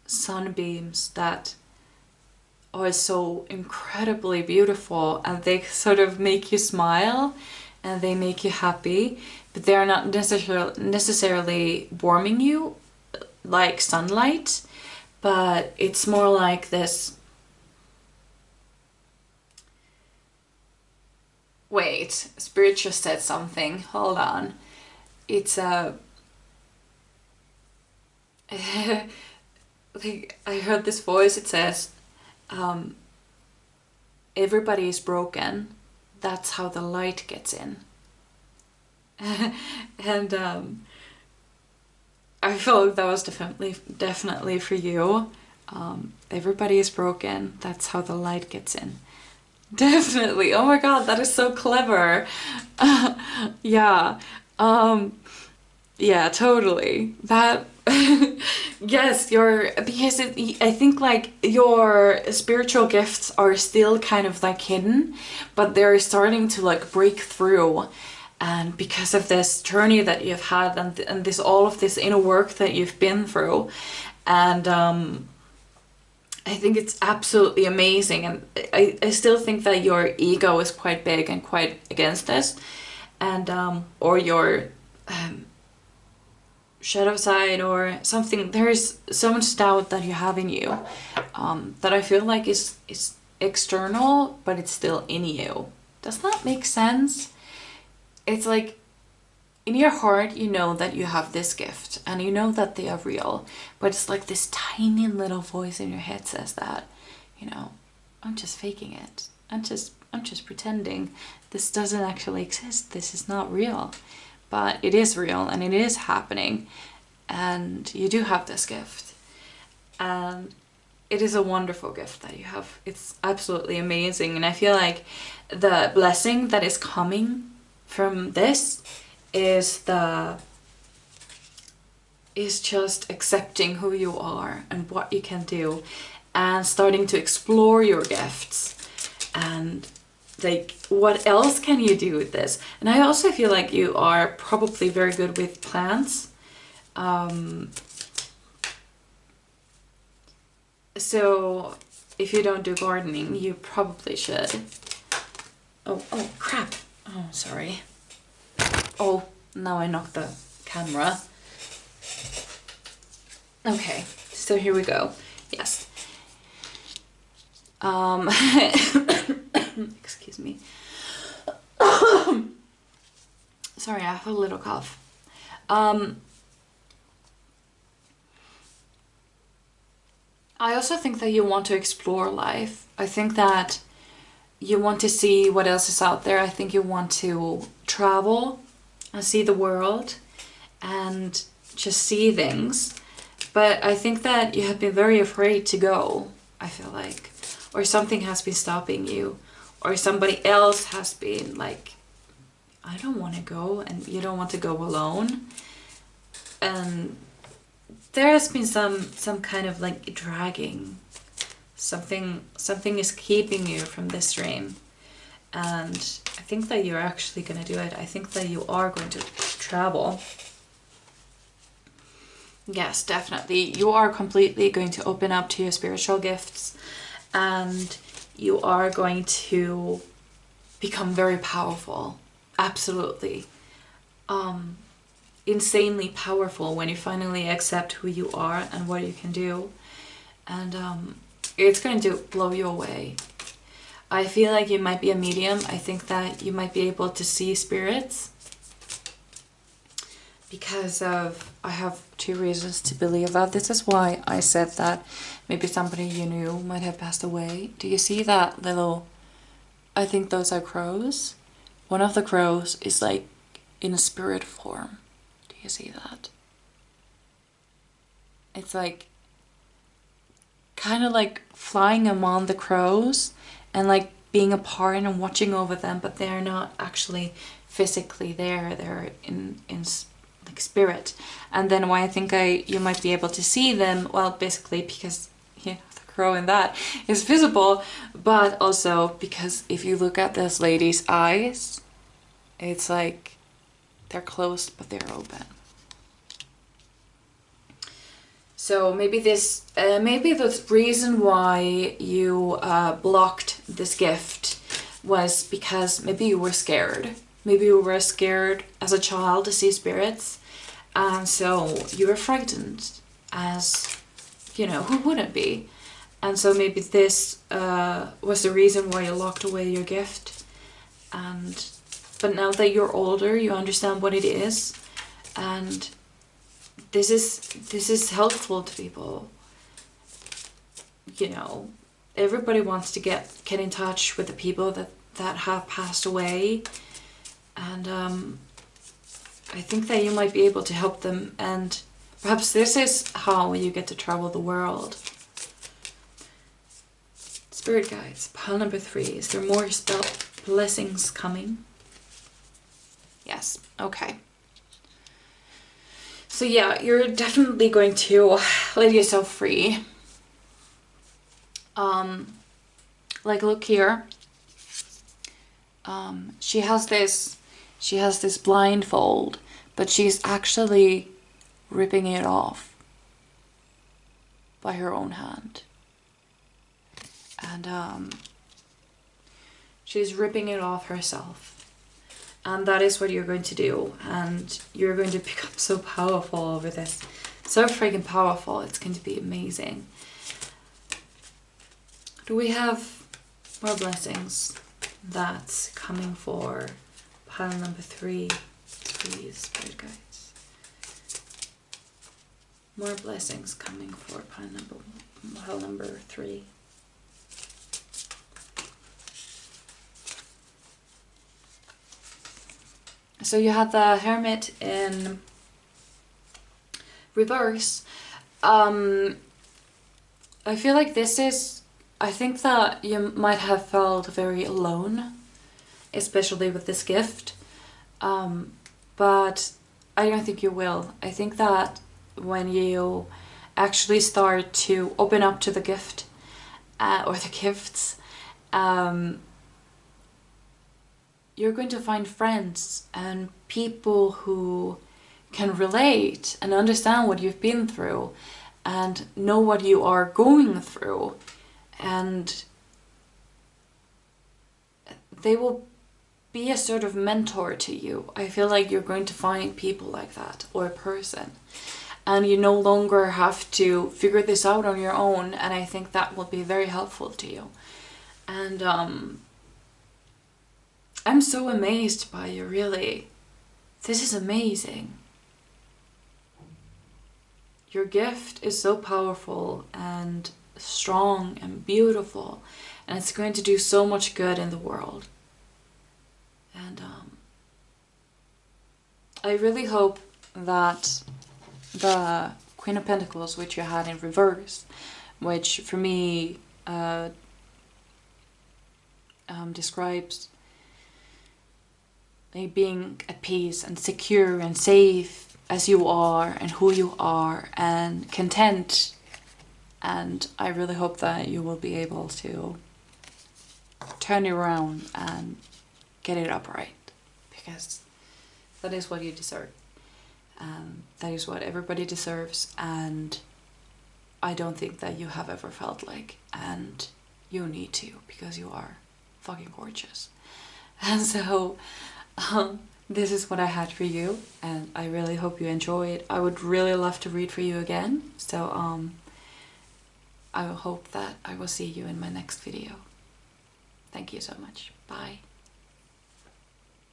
sunbeams that are so incredibly beautiful, and they sort of make you smile and they make you happy, but they're not necessarily warming you like sunlight, but it's more like this. Wait, Spirit just said something. Hold on. It's a like, I heard this voice. It says, everybody is broken. That's how the light gets in. And I feel like that was definitely for you. Everybody is broken. That's how the light gets in. Definitely. Oh my god, that is so clever. Yeah. Yeah, totally. That yes, because I think like your spiritual gifts are still kind of like hidden, but they're starting to like break through. And because of this journey that you've had, and this all of this inner work that you've been through, and I think it's absolutely amazing. And I still think that your ego is quite big and quite against this, and or your shadow side or something. There is so much doubt that you have in you, that I feel like is external, but it's still in you. Does that make sense? It's like in your heart you know that you have this gift and you know that they are real, but it's like this tiny little voice in your head says that, you know, I'm just faking it. I'm just pretending. This doesn't actually exist. This is not real. But it is real and it is happening, and you do have this gift, and it is a wonderful gift that you have. It's absolutely amazing, and I feel like the blessing that is coming from this is just accepting who you are and what you can do, and starting to explore your gifts, and like, what else can you do with this? And I also feel like you are probably very good with plants. So if you don't do gardening, you probably should. Oh crap. Oh, sorry. Oh, now I knocked the camera. Okay, so here we go. Yes. Excuse me. Sorry, I have a little cough. I also think that you want to explore life. I think that you want to see what else is out there. I think you want to travel and see the world and just see things. But I think that you have been very afraid to go, I feel like. Or something has been stopping you. Or somebody else has been like, I don't want to go, and you don't want to go alone. And there has been some kind of like dragging. Something is keeping you from this dream. And I think that you're actually going to do it. I think that you are going to travel. Yes, definitely. You are completely going to open up to your spiritual gifts, and you are going to become very powerful. Absolutely. Insanely powerful when you finally accept who you are and what you can do. And it's going to blow you away. I feel like you might be a medium. I think that you might be able to see spirits. Because I have 2 reasons to believe that. This is why I said that maybe somebody you knew might have passed away. Do you see that little I think those are crows. One of the crows is like in a spirit form. Do you see that? It's like kind of like flying among the crows and like being a part and watching over them, but they're not actually physically there. They're in like spirit. And then why I think you might be able to see them, well, basically because the crow in that is visible, but also because if you look at this lady's eyes, it's like they're closed but they're open. So maybe the reason why you blocked this gift was because maybe you were scared. Maybe you were scared as a child to see spirits, and so you were frightened, as you know, who wouldn't be? And so maybe this was the reason why you locked away your gift. But now that you're older, you understand what it is, and this is helpful to people. You know, everybody wants to get in touch with the people that have passed away, and I think that you might be able to help them, and perhaps this is how you get to travel the world. Spirit guides, pile number 3. Is there more spell blessings coming? Yes, okay. So yeah, you're definitely going to let yourself free. Like look here. She has this blindfold, but she's actually ripping it off by her own hand. And she's ripping it off herself. And that is what you're going to do. And you're going to become so powerful over this. So freaking powerful. It's going to be amazing. Do we have more blessings? That's coming for pile number 3. Please, spirit guides. More blessings coming for pile number 3. So you had the Hermit in reverse. I feel like I think that you might have felt very alone, especially with this gift. But I don't think you will. I think that when you actually start to open up to the gift, or the gifts, you're going to find friends and people who can relate and understand what you've been through and know what you are going through, and they will be a sort of mentor to you. I feel like you're going to find people like that, or a person, and you no longer have to figure this out on your own, and I think that will be very helpful to you. And I'm so amazed by you, really. This is amazing. Your gift is so powerful and strong and beautiful, and it's going to do so much good in the world. And I really hope that the Queen of Pentacles, which you had in reverse, which for me describes like being at peace and secure and safe as you are and who you are and content. And I really hope that you will be able to turn it around and get it upright, because that is what you deserve. That is what everybody deserves, and I don't think that you have ever felt like, and you need to, because you are fucking gorgeous. And so this is what I had for you, and I really hope you enjoyed. I would really love to read for you again, so I hope that I will see you in my next video. Thank you so much. Bye.